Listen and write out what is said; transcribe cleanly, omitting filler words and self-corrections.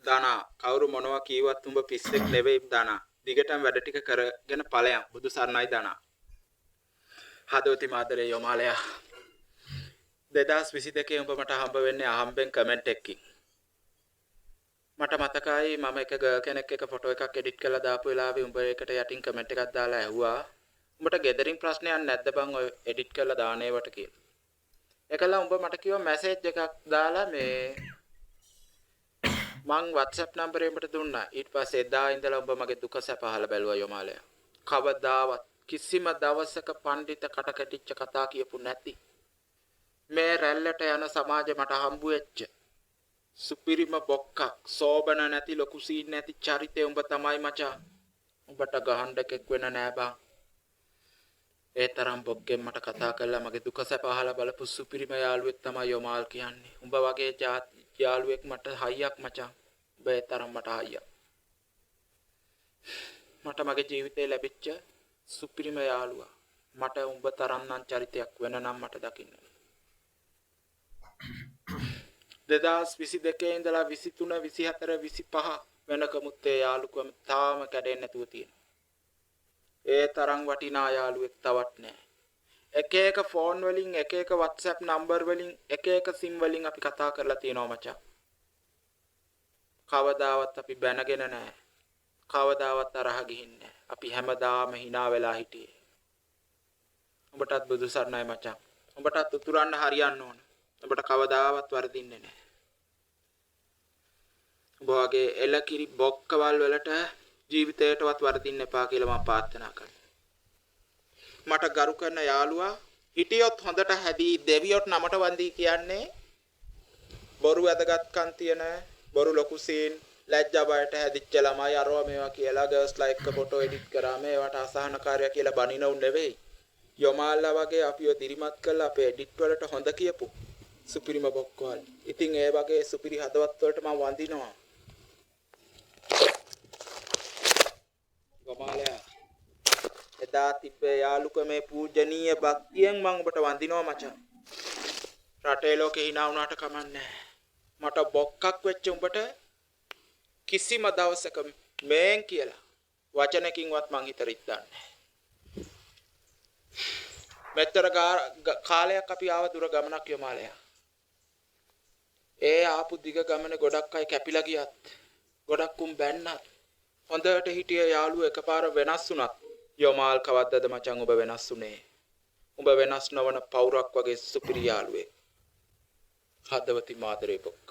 දානා කවුරු මොනවා කීවත් උඹ පිස්සෙක් නෙවෙයි දානා. දිගටම වැඩ ටික කරගෙන ඵලයන් බුදු සරණයි දානා. හදවති මාදරේ යොමාලයා 2022 උඹ මට හම්බ වෙන්නේ අහම්බෙන් කමෙන්ට් එකකින්. මට මතකයි මම එක ගර්ල් කෙනෙක් එක ෆොටෝ එකක් එඩිට් කරලා දාපු වෙලාවේ උඹ ඒකට යටින් කමෙන්ට් එකක් දාලා ඇහුවා උඹට ගෙදරින් ප්‍රශ්නයක් නැද්ද බං ඔය එඩිට් කරලා දාන ඒවට කියලා. ඒකල උඹ මට කිව්වා මැසේජ් එකක් දාලා මේ මං WhatsApp නම්බරේ උඹට දුන්නා. ඊට පස්සේ එදා ඉඳලා උඹ මගේ දුක සැප අහලා බැලුවා යොමාලයා. කවදාවත් කිසිම දවසක පඬිත කට කැටිච්ච කතා කියපු නැති මේ රැල්ලට යන සමාජෙ මට හම්බු වෙච්ච සුපිරිම බොක්කක් සෝබන නැති ලොකු සීන් නැති චරිතය උඹ තමයි මචං. උඹට ගහන්න එකෙක් වෙන නෑ බං. ඒ තරම් බොක්කෙන් මට කතා කරලා මගේ දුක සැප අහලා බලපු සුපිරිම යාළුවෙක් තමයි යොමාල් කියන්නේ. උඹ වගේ යාළුවෙක් මට හයියක් මචං. උඹ ඒ තරම් මට හයියක්. මට මගේ ජීවිතේ ලැබිච්ච සුපිරිම යාළුවා. මට උඹ තරම් නම් චරිතයක් වෙන නම් මට දකින්න. 2022 ඉඳලා 23 24 25 වෙනකමුත් ඒ යාළුකම තාම කැඩෙන්නේ නැතුව තියෙනවා. ඒ තරම් වටිනා යාළුවෙක් තවත් නැහැ. එක එක ෆෝන් වලින් එක එක WhatsApp නම්බර් වලින් එක එක SIM වලින් අපි කතා කරලා තියෙනවා මචං. කවදාවත් අපි බැනගෙන නැහැ. කවදාවත් තරහ ගිහින්නේ නැහැ. අපි හැමදාම hina වෙලා හිටියේ. උඹටත් බුදු සරණයි මචං. උඹටත් උතුරන්න හරියන්න ඕන. උඹට කවදාවත් වරදින්නේ නැහැ. උඹ වගේ එලකිරි බොක්කවල් වලට ජීවිතේටවත් වරදින්න එපා කියලා මම ප්‍රාර්ථනා කරනවා. මට ගරු කරන යාළුවා හිටියොත් හොඳට හැදී දෙවියොත් නමට වන්දී කියන්නේ බොරු වැදගත්කම් තියෙන බොරු ලොකු සීන් ලැජ්ජා බයට හැදිච්ච ළමයි අරවා මේවා කියලා ගර්ල්ස්ලා එක්ක ෆොටෝ එඩිට් කරා මේවට අසහනකාරය කියලා බනිනවුන් නෙවෙයි. යොමාල්ලා වගේ අපිව දිරිමත් කරලා අපේ එඩිට් වලට හොඳ කියපු සුපිරිම බොක්කවල්. ඉතින් ඒ වගේ සුපිරි හදවත් වලට මම වඳිනවා. ගමාලයා එදා තිබ්බේ යාළුකමේ පූජනීය භක්තියෙන් මම ඔබට වඳිනවා මචං. රටේ ලෝකේ hina වුණාට කමන්නේ. මට බොක්කක් වෙච්ච උඹට කිසිම දවසක මේන් කියලා වචනකින්වත් මං හිත රිද්දන්නේ. මෙතර කාලයක් අපි ආව දුර ගමනක් යමාලයා. ඒ ආපු දිග ගමනේ ගොඩක් අය කැපිලා ගියත් ගොඩක් උන් බැන්නත් හොඳට හිටිය යාළුවෝ එකපාර වෙනස් වුණත් යමාල් කවද්දද මචං ඔබ වෙනස් උනේ? ඔබ වෙනස් නොවන පවුරක් වගේ සුපිරි යාළුවෙක්. හදවති මාදරේ බොක්ක.